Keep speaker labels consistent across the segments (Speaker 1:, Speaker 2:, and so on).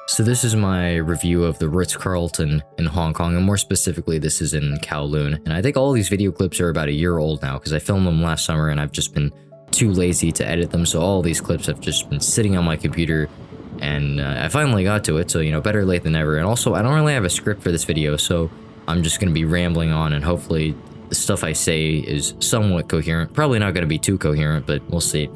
Speaker 1: So this is my review of the Ritz-Carlton in Hong Kong, and more specifically, this is in Kowloon. And I think all these video clips are about a year old now, because I filmed them last summer and I've just been too lazy to edit them. So all these clips have just been sitting on my computer, and I finally got to it. So, you know, better late than never. And also, I don't really have a script for this video, so I'm just going to be rambling on, and hopefully the stuff I say is somewhat coherent. Probably not going to be too coherent, but we'll see.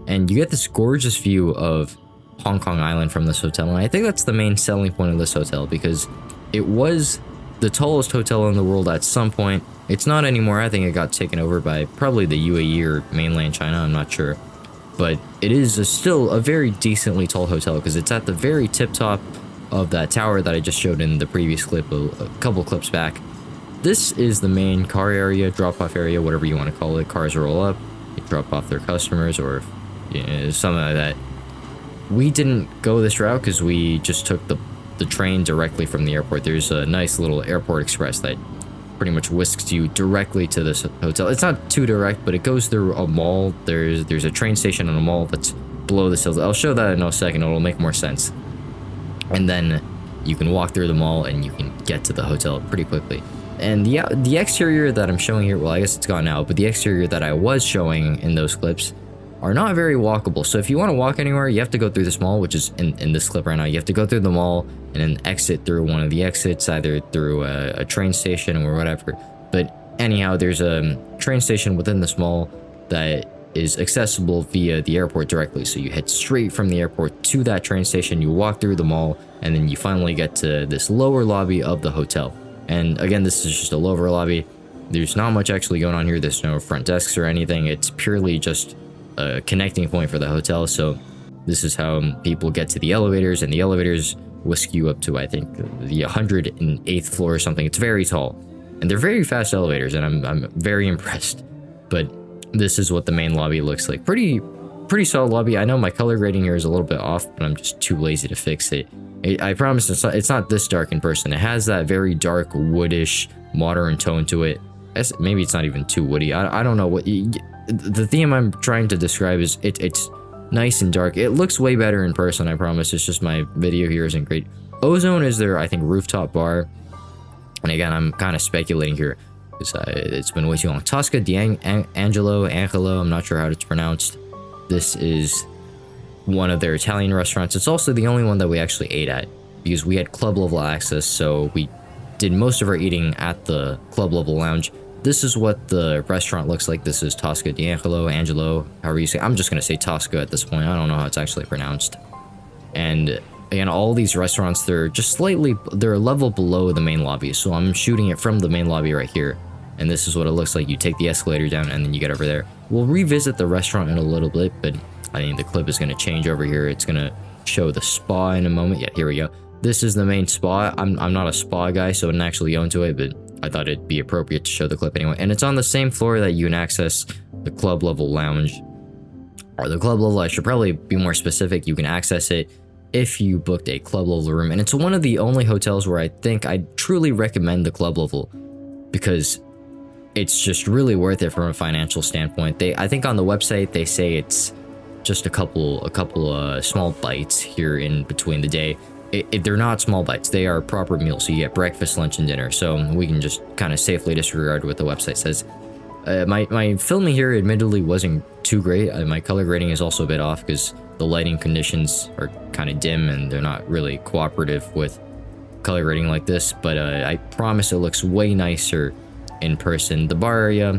Speaker 1: And you get this gorgeous view of Hong Kong Island from this hotel, and I think that's the main selling point of this hotel, because it was the tallest hotel in the world at some point. It's not anymore. I think it got taken over by probably the UAE or mainland China, I'm not sure. But it is still a very decently tall hotel, because it's at the very tip top of that tower that I just showed in the previous clip a couple clips back. This is the main car area, drop-off area, whatever you want to call it. Cars roll up, they drop off their customers, or something like that. We didn't go this route because we just took the train directly from the airport. There's a nice little airport express that pretty much whisks you directly to this hotel. It's not too direct, but it goes through a mall. There's a train station and a mall that's below this hill. I'll show that in a second. It'll make more sense. And then you can walk through the mall and you can get to the hotel pretty quickly. And the exterior that I'm showing here, well, I guess it's gone now, but the exterior that I was showing in those clips are not very walkable. So if you want to walk anywhere, you have to go through this mall, which is in this clip right now. You have to go through the mall and then exit through one of the exits, either through a train station or whatever. But anyhow, there's a train station within this mall that is accessible via the airport directly. So you head straight from the airport to that train station, you walk through the mall, and then you finally get to this lower lobby of the hotel. And again, this is just a lower lobby. There's not much actually going on here. There's no front desks or anything. It's purely just a connecting point for the hotel. So this is how people get to the elevators, and the elevators whisk you up to, I think, the 108th floor or something. It's very tall, and they're very fast elevators, and I'm very impressed. But this is what the main lobby looks like. Pretty solid lobby. I know my color grading here is a little bit off, but I'm just too lazy to fix it. I promise it's not this dark in person. It has that very dark, woodish, modern tone to it. Maybe it's not even too woody. I don't know what the theme I'm trying to describe is. It's nice and dark. It looks way better in person, I promise. It's just my video here isn't great. Ozone is their, I think, rooftop bar. And again, I'm kind of speculating here because it's been way too long. Tosca Angelo, I'm not sure how it's pronounced. This is one of their Italian restaurants. It's also the only one that we actually ate at, because we had club level access, so we did most of our eating at the club level lounge. This is what the restaurant looks like. This is Tosca Angelo, however you say. I'm just gonna say Tosca at this point. I don't know how it's actually pronounced. And again, all these restaurants, they're a level below the main lobby. So I'm shooting it from the main lobby right here. And this is what it looks like. You take the escalator down and then you get over there. We'll revisit the restaurant in a little bit, but I think the clip is gonna change over here. It's gonna show the spa in a moment. Yeah, here we go. This is the main spa. I'm not a spa guy, so I didn't actually go into it, but I thought it'd be appropriate to show the clip anyway. And it's on the same floor that you can access the club level lounge. Or the club level, I should probably be more specific. You can access it if you booked a club level room. And it's one of the only hotels where I think I truly recommend the club level, because it's just really worth it from a financial standpoint. I think on the website they say it's just a couple small bites here in between the day. They're not small bites, they are proper meals. So you get breakfast, lunch, and dinner. So we can just kind of safely disregard what the website says. My filming here admittedly wasn't too great. My color grading is also a bit off because the lighting conditions are kind of dim and they're not really cooperative with color grading like this. But I promise it looks way nicer in person. The bar area,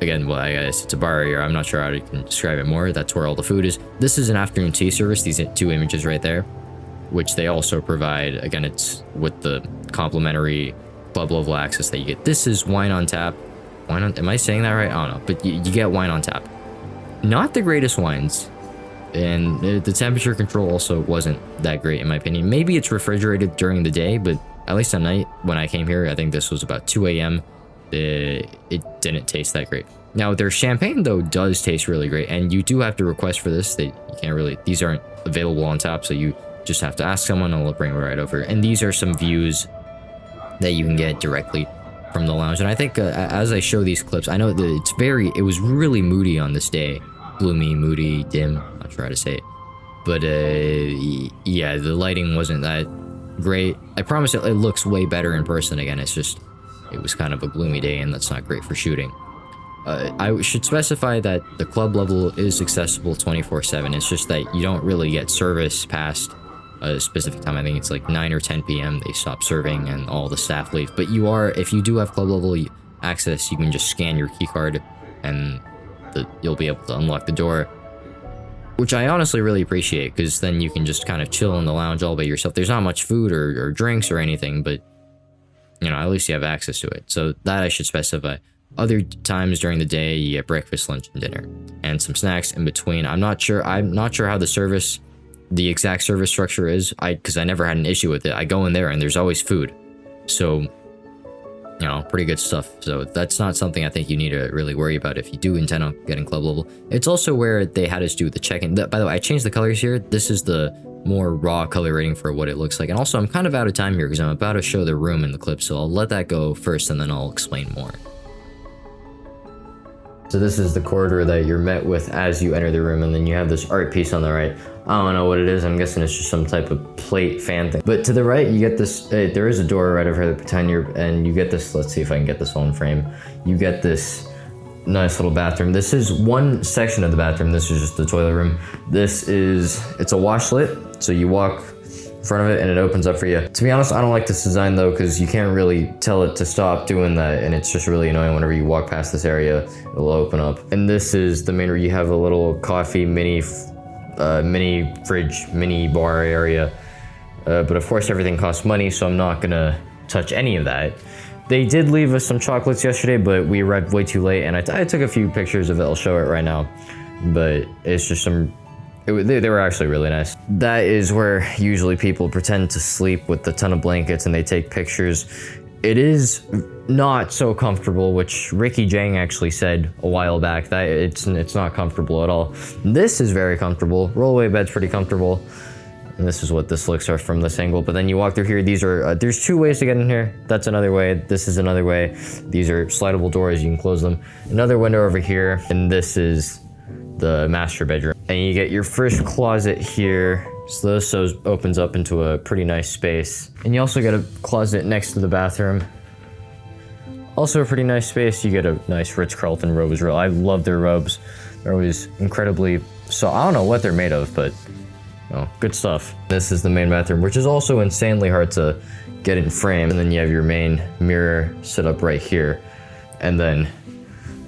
Speaker 1: again, well, I guess it's a bar area. I'm not sure how to describe it more. That's where all the food is. This is an afternoon tea service. These two images right there, which they also provide. Again, it's with the complimentary club level access that you get. This is wine on tap. Am I saying that right? I don't know, but you get wine on tap. Not the greatest wines, and the temperature control also wasn't that great in my opinion. Maybe it's refrigerated during the day, but at least at night when I came here, I think this was about 2 a.m. It didn't taste that great. Now their champagne though does taste really great, and you do have to request for this. These aren't available on tap, so you just have to ask someone and they'll bring it right over. And these are some views that you can get directly from the lounge. And I think as I show these clips, I know that it was really moody on this day. Gloomy, moody, dim, not sure how to say it. But yeah, the lighting wasn't that great. I promise it looks way better in person again. It's just, it was kind of a gloomy day, and that's not great for shooting. I should specify that the club level is accessible 24/7. It's just that you don't really get service past a specific time. I think it's like 9 or 10 p.m. they stop serving and all the staff leave. But you are, if you do have club level access, you can just scan your key card and you'll be able to unlock the door, which I honestly really appreciate, because then you can just kind of chill in the lounge all by yourself. There's not much food or drinks or anything, but you know, at least you have access to it. So that I should specify. Other times during the day, you get breakfast, lunch, and dinner, and some snacks in between. I'm not sure how the exact service structure is, because I never had an issue with it. I go in there and there's always food. So, you know, pretty good stuff. So that's not something I think you need to really worry about if you do intend on getting club level. It's also where they had us do the check-in. By the way, I changed the colors here. This is the more raw color rating for what it looks like. And also, I'm kind of out of time here because I'm about to show the room in the clip. So I'll let that go first and then I'll explain more. So this is the corridor that you're met with as you enter the room, and then you have this art piece on the right. I don't know what it is. I'm guessing it's just some type of plate fan thing. But to the right, you get this, there is a door right over here, and you get this, let's see if I can get this all in frame. You get this nice little bathroom. This is one section of the bathroom. This is just the toilet room. It's a washlet. So you walk in front of it and it opens up for you. To be honest, I don't like this design though, because you can't really tell it to stop doing that, and it's just really annoying. Whenever you walk past this area, it'll open up. And this is the main where you have a little coffee mini fridge, mini bar area. But of course everything costs money, so I'm not gonna touch any of that. They did leave us some chocolates yesterday, but we arrived way too late, and I took a few pictures of it. I'll show it right now, but it's just they were actually really nice. That is where usually people pretend to sleep with a ton of blankets and they take pictures. It is not so comfortable, which Ricky Jang actually said a while back, that it's not comfortable at all. This is very comfortable. Rollaway bed's pretty comfortable. And this is what this looks like from this angle. But then you walk through here, these are, there's two ways to get in here. That's another way, this is another way. These are slidable doors, you can close them. Another window over here, and this is the master bedroom. And you get your first closet here. So this opens up into a pretty nice space. And you also get a closet next to the bathroom. Also a pretty nice space. You get a nice Ritz-Carlton robe as well. I love their robes. They're always incredibly, so I don't know what they're made of, but oh, good stuff. This is the main bathroom, which is also insanely hard to get in frame. And then you have your main mirror set up right here. And then,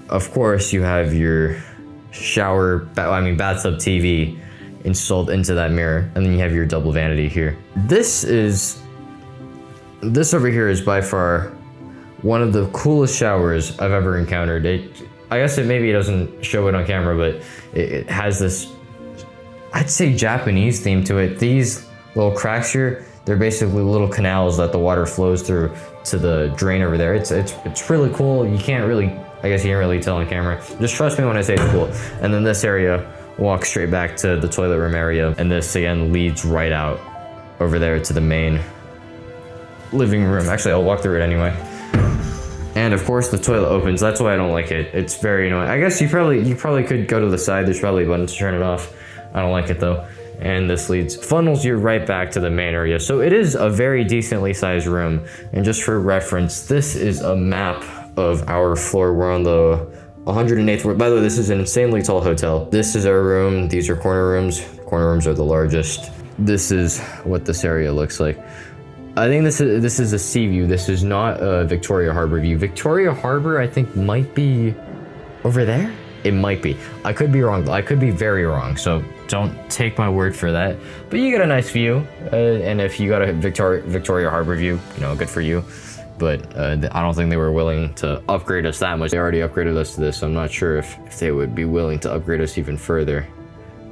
Speaker 1: of course, you have your bathtub TV installed into that mirror, and then you have your double vanity here. This over here is by far one of the coolest showers I've ever encountered. I guess maybe it doesn't show it on camera, but it has this, I'd say, Japanese theme to it. These little cracks here, they're basically little canals that the water flows through to the drain over there. It's really cool. I guess you can't really tell on camera. Just trust me when I say it's cool. And then this area walks straight back to the toilet room area. And this again leads right out over there to the main living room. Actually, I'll walk through it anyway. And of course the toilet opens. That's why I don't like it. It's very annoying. I guess you probably could go to the side. There's probably a button to turn it off. I don't like it though. And this funnels you right back to the main area. So it is a very decently sized room. And just for reference, this is a map of our floor. We're on the 108th floor. By the way, this is an insanely tall hotel. This is our room. These are corner rooms. Corner rooms are the largest. This is what this area looks like. I think this is a sea view. This is not a Victoria Harbour view. Victoria Harbour, I think, might be over there. It might be. I could be wrong. I could be very wrong. So don't take my word for that. But you get a nice view. And if you got a Victoria Harbour view, you know, good for you. But I don't think they were willing to upgrade us that much. They already upgraded us to this, so I'm not sure if they would be willing to upgrade us even further.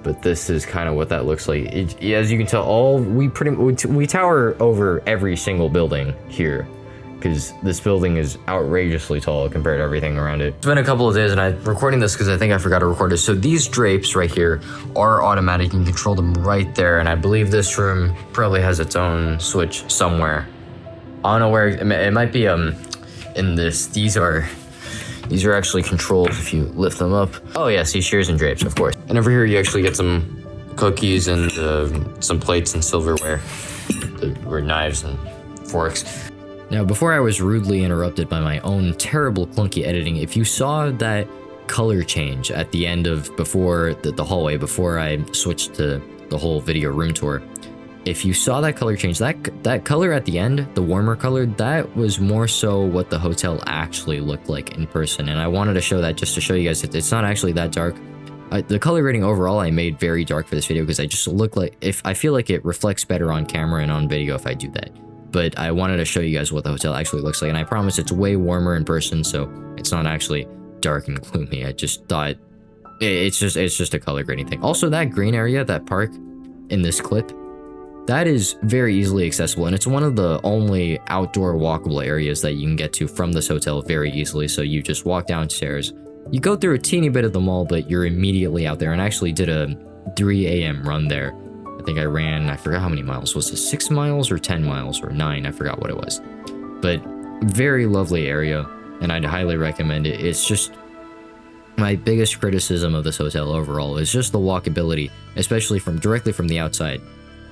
Speaker 1: But this is kind of what that looks like. As you can tell, we tower over every single building here, because this building is outrageously tall compared to everything around it. It's been a couple of days, and I'm recording this because I think I forgot to record it. So these drapes right here are automatic. You can control them right there, and I believe this room probably has its own switch somewhere. I don't know where, it might be in this. These are actually controls if you lift them up. Oh yeah, see, shears and drapes, of course. And over here you actually get some cookies and some plates and silverware, or knives and forks. Now, before I was rudely interrupted by my own terrible clunky editing, if you saw that color change at the end of before the hallway, before I switched to the whole video room tour, if you saw that color change, that color at the end, the warmer color, that was more so what the hotel actually looked like in person. And I wanted to show that just to show you guys that it's not actually that dark. The color rating overall I made very dark for this video because I just look like, if I feel like it reflects better on camera and on video if I do that. But I wanted to show you guys what the hotel actually looks like, and I promise it's way warmer in person, so it's not actually dark and gloomy. I just thought it's just a color grading thing. Also, that green area, that park in this clip, that is very easily accessible, and it's one of the only outdoor walkable areas that you can get to from this hotel very easily. So you just walk downstairs, you go through a teeny bit of the mall, but you're immediately out there. And I actually did a 3 a.m. run there. I think I ran, I forgot how many miles. Was it 6 miles or 10 miles or 9? I forgot what it was. But very lovely area, and I'd highly recommend it. It's just my biggest criticism of this hotel overall is just the walkability, especially directly from the outside.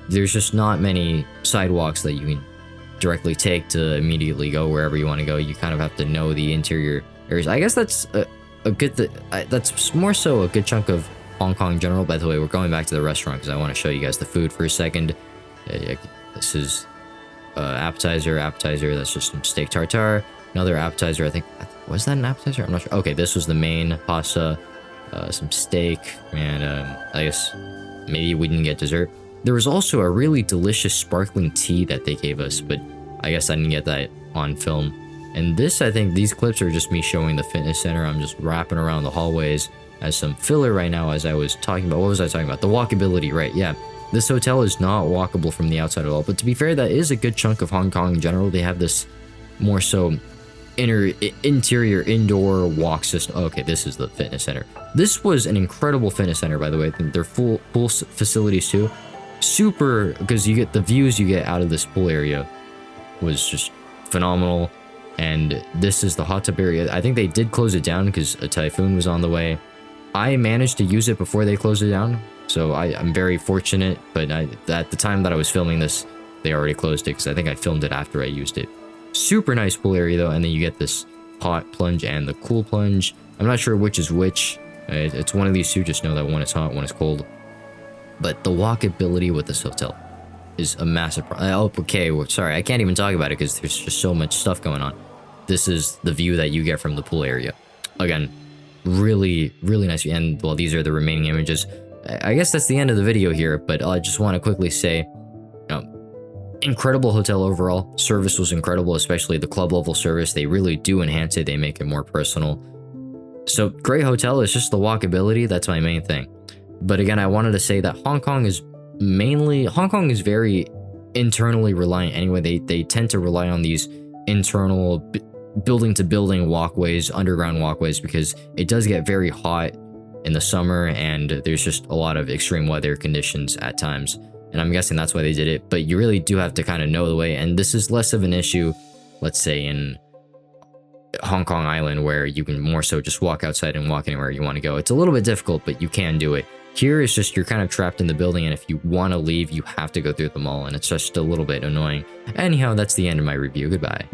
Speaker 1: There's just not many sidewalks that you can directly take to immediately go wherever you want to go. You kind of have to know the interior areas. I guess that's that's more so a good chunk of Hong Kong in general. By the way, we're going back to the restaurant because I want to show you guys the food for a second. This is appetizer. That's just some steak tartare. Another appetizer, I think, was that an appetizer? I'm not sure. Okay, this was the main pasta, some steak, and I guess maybe we didn't get dessert. There was also a really delicious sparkling tea that they gave us, but I guess I didn't get that on film. And this, I think, these clips are just me showing the fitness center. I'm just wrapping around the hallways as some filler right now, as I was talking about. What was I talking about? The walkability, right? Yeah. This hotel is not walkable from the outside at all. But to be fair, that is a good chunk of Hong Kong in general. They have this more so interior indoor walk system. Okay, this is the fitness center. This was an incredible fitness center, by the way. Their full pool facilities too. Super, because you get the views you get out of this pool area was just phenomenal. And this is the hot tub area. I think they did close it down because a typhoon was on the way. I managed to use it before they closed it down, so I'm very fortunate. But at the time that I was filming this, they already closed it because I think I filmed it after I used it. Super nice pool area though, and then you get this hot plunge and the cool plunge. I'm not sure which is which. It's one of these two. Just know that one is hot, one is cold. But the walkability with this hotel is a massive problem. Oh, okay, well, sorry, I can't even talk about it because there's just so much stuff going on. This is the view that you get from the pool area. Again, really, really nice. And, well, these are the remaining images. I guess that's the end of the video here, but I just want to quickly say, incredible hotel overall. Service was incredible, especially the club level service. They really do enhance it. They make it more personal. So, great hotel. It's just the walkability. That's my main thing. But again, I wanted to say that Hong Kong is very internally reliant anyway. They tend to rely on these internal building to building walkways, underground walkways, because it does get very hot in the summer and there's just a lot of extreme weather conditions at times. And I'm guessing that's why they did it. But you really do have to kind of know the way. And this is less of an issue, let's say, in Hong Kong Island, where you can more so just walk outside and walk anywhere you want to go. It's a little bit difficult, but you can do it. Here it's just you're kind of trapped in the building, and if you want to leave, you have to go through the mall, and it's just a little bit annoying. Anyhow, that's the end of my review. Goodbye.